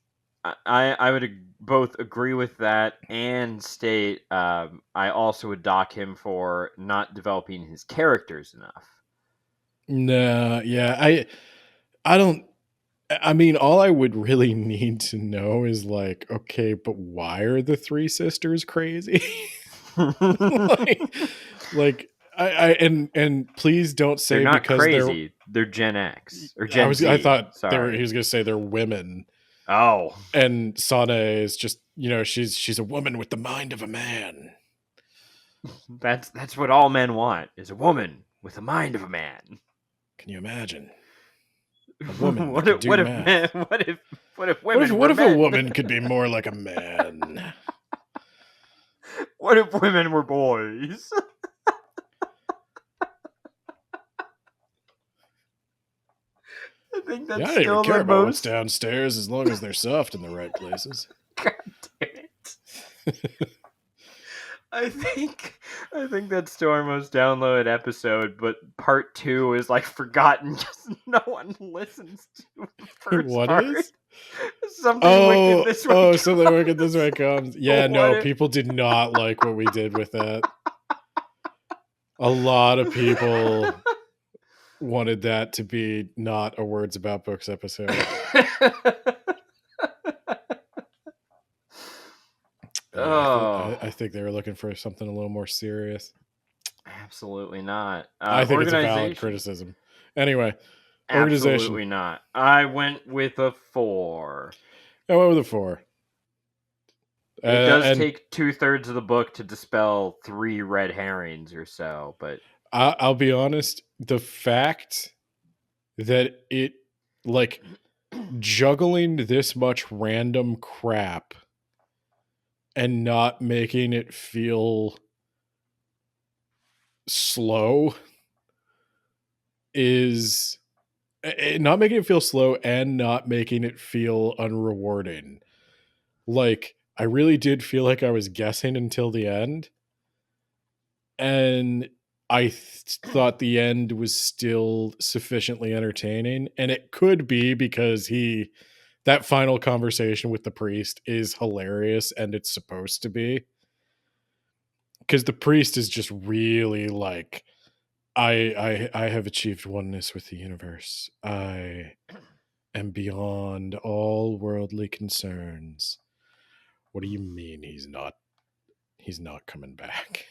I would both agree with that and state I also would dock him for not developing his characters enough. Nah, yeah, I don't. I mean, all I would really need to know is like, okay, but why are the 3 sisters crazy? like and please don't say they're not because crazy. They're Gen X or Gen Z. I thought Sorry. he was gonna say they're women. Oh, And Sana is just, she's a woman with the mind of a man. that's what all men want is a woman with the mind of a man. Can you imagine? A woman what, that if, can do what, if, math. men, what if women What were if men? a woman could be more like a man? What if women were boys? I think that's I don't still even care the about what's most. downstairs as long as they're soft in the right places. God damn it. I think that's still our most downloaded episode, but part 2 is like forgotten because no one listens to the first What part. is? Something wicked this way comes. Something wicked this way comes. Yeah, no, What if- people did not like what we did with that. A lot of people wanted that to be not a Words About Books episode. I think they were looking for something a little more serious. Absolutely not. I think it's a valid criticism. Anyway, organization. Absolutely not. I went with a 4. I went with a 4. It does take 2/3 of the book to dispel 3 red herrings or so, but I'll be honest, the fact that it, like, juggling this much random crap and not making it feel slow is not making it feel slow and not making it feel unrewarding. Like, I really did feel like I was guessing until the end, and I thought the end was still sufficiently entertaining, and it could be because that final conversation with the priest is hilarious, and it's supposed to be, because the priest is just really like, I have achieved oneness with the universe. I am beyond all worldly concerns. What do you mean he's not coming back?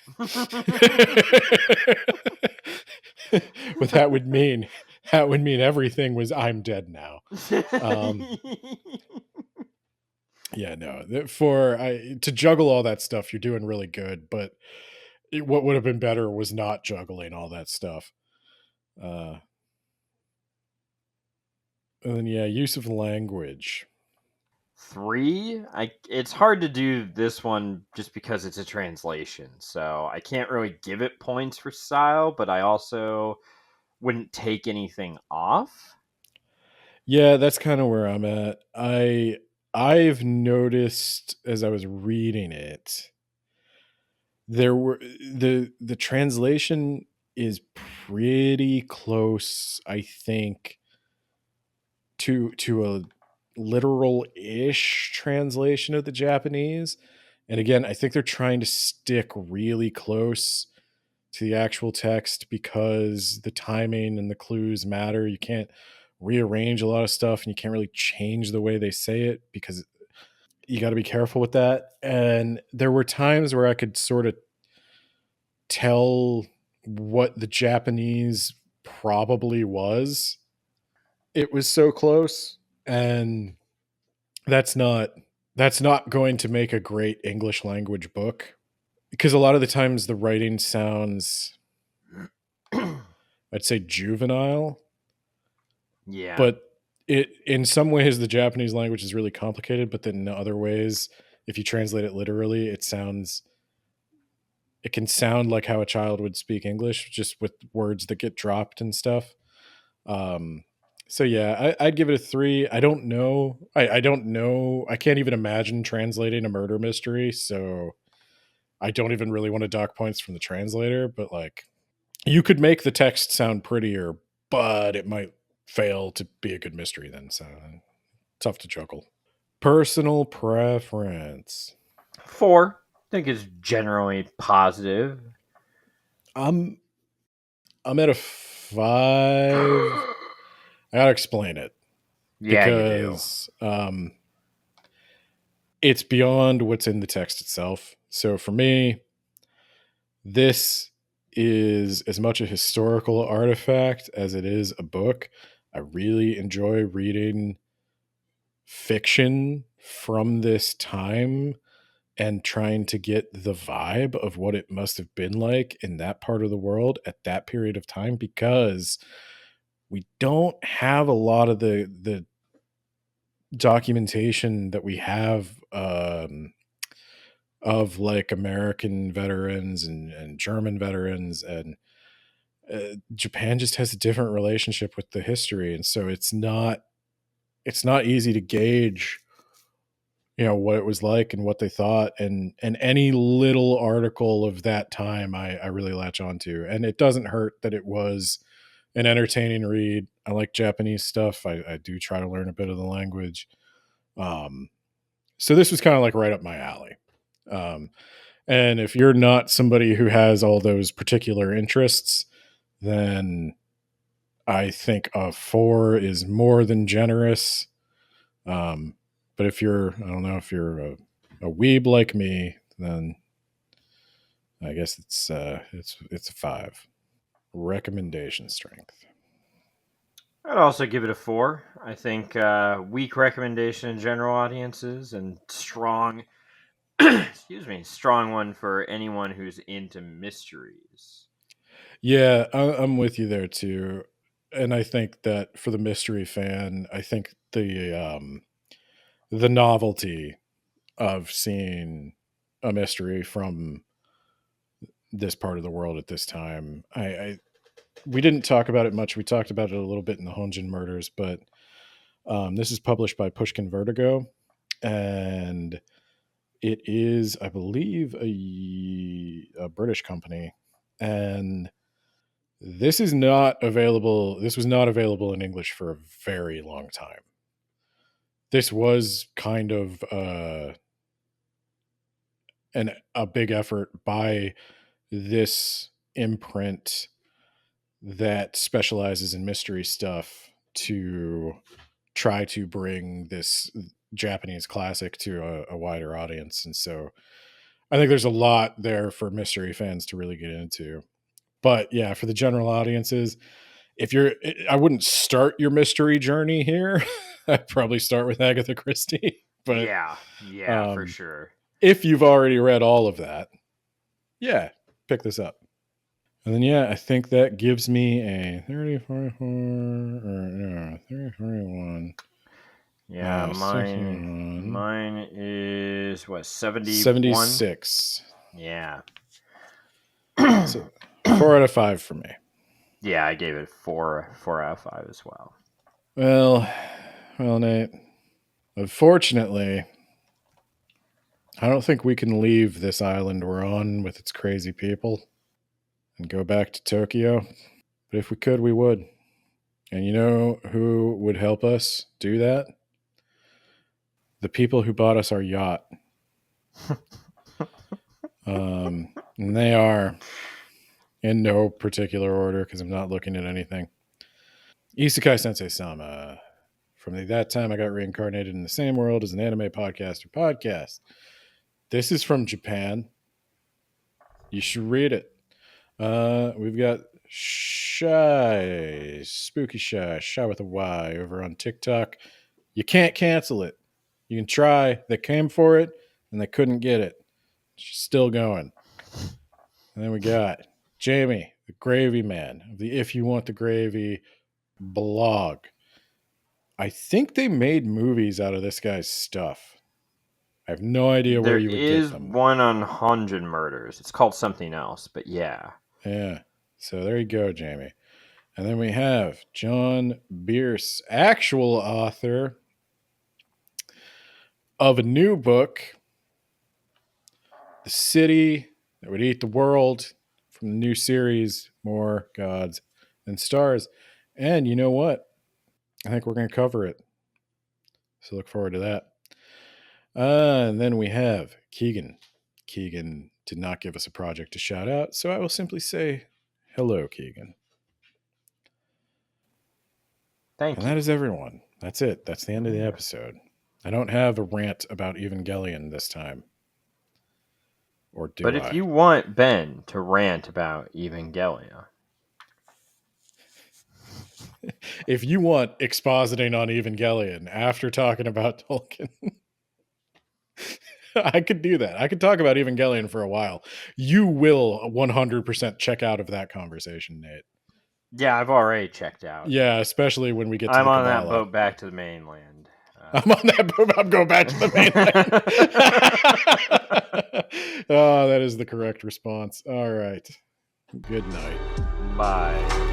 But that would mean everything was, I'm dead now. Yeah, no. To juggle all that stuff, you're doing really good, but what would have been better was not juggling all that stuff. And then, use of language. 3. It's hard to do this one just because it's a translation, so I can't really give it points for style, but I also wouldn't take anything off. Yeah, that's kind of where I'm at. I've noticed as I was reading it, the translation is pretty close, I think, to a literal-ish translation of the Japanese. And again, I think they're trying to stick really close to the actual text because the timing and the clues matter. You can't rearrange a lot of stuff, and you can't really change the way they say it because you got to be careful with that. And there were times where I could sort of tell what the Japanese probably was. It was so close. And that's not going to make a great English language book, because a lot of the times the writing sounds, I'd say, juvenile, Yeah. but it in some ways the Japanese language is really complicated, but then in other ways, if you translate it literally, it can sound like how a child would speak English, just with words that get dropped and stuff. Um, so yeah, I'd give it a 3. I don't know. I don't know. I can't even imagine translating a murder mystery, so I don't even really want to dock points from the translator. But like, you could make the text sound prettier, but it might fail to be a good mystery then. So tough to juggle. Personal preference. 4. I think it's generally positive. I'm I'm at a 5. I gotta explain it Yeah, you do. because it's beyond what's in the text itself. So for me, this is as much a historical artifact as it is a book. I really enjoy reading fiction from this time and trying to get the vibe of what it must have been like in that part of the world at that period of time, because we don't have a lot of the documentation that we have of like American veterans and German veterans, and Japan just has a different relationship with the history, and so it's not easy to gauge, what it was like and what they thought, and any little article of that time I really latch onto, and it doesn't hurt that it was an entertaining read. I like Japanese stuff. I do try to learn a bit of the language. Um, so this was kind of like right up my alley. Um, and if you're not somebody who has all those particular interests, then I think a 4 is more than generous. Um, but if I don't know, if you're a weeb like me, then I guess it's a 5. Recommendation strength. I'd also give it a 4. I think weak recommendation in general audiences and strong, excuse me, strong one for anyone who's into mysteries. Yeah, I'm with you there too. And I think that for the mystery fan, I think the novelty of seeing a mystery from this part of the world at this time. We didn't talk about it much. We talked about it a little bit in the Honjin Murders, but this is published by Pushkin Vertigo, and it is, I believe, a British company, and this is not available. This was not available in English for a very long time. This was kind of a big effort by this imprint that specializes in mystery stuff to try to bring this Japanese classic to a wider audience. And so I think there's a lot there for mystery fans to really get into. But yeah, for the general audiences, I wouldn't start your mystery journey here. I'd probably start with Agatha Christie. But Yeah, for sure. if you've already read all of that, yeah, pick this up. And then, yeah, I think that gives me a 30, 44, or no, 30, 41. Yeah, mine 61. mine is what, 71? 76. Yeah. So 4 out of 5 for me. Yeah, I gave it 4 out of 5 as well. Well, Nate, unfortunately, I don't think we can leave this island we're on with its crazy people and go back to Tokyo. But if we could, we would. And you know who would help us do that? The people who bought us our yacht. And they are, in no particular order, because I'm not looking at anything. Isekai Sensei Sama. From That Time I Got Reincarnated in the Same World as an Anime Podcaster podcast. This is from Japan. You should read it. We've got Shy, Spooky Shy with a Y over on TikTok. You can't cancel it. You can try. They came for it, and they couldn't get it. She's still going. And then we got Jamie, the gravy man of the If You Want the Gravy blog. I think they made movies out of this guy's stuff. I have no idea where There you would is get them. one on Honjin murders. It's called something else, but yeah. Yeah. So there you go, Jamie. And then we have John Bierce, actual author of a new book, The City That Would Eat the World, from the new series, More Gods Than Stars. And you know what? I think we're going to cover it. So look forward to that. And then we have Keegan. Keegan did not give us a project to shout out, so I will simply say hello, Keegan. Thank And you. that is everyone. That's it. That's the end of the episode. I don't have a rant about Evangelion this time. Or do But I? if you want Ben to rant about Evangelion, If you want expositing on Evangelion after talking about Tolkien, I could do that. I could talk about Evangelion for a while. You will 100% check out of that conversation, Nate. yeah, I've already checked out. Yeah, especially when we get to I'm the on that Kabbalah. boat back to the mainland. I'm on that boat. I'm going back to the mainland. Oh, that is the correct response. All right. Good night. Bye.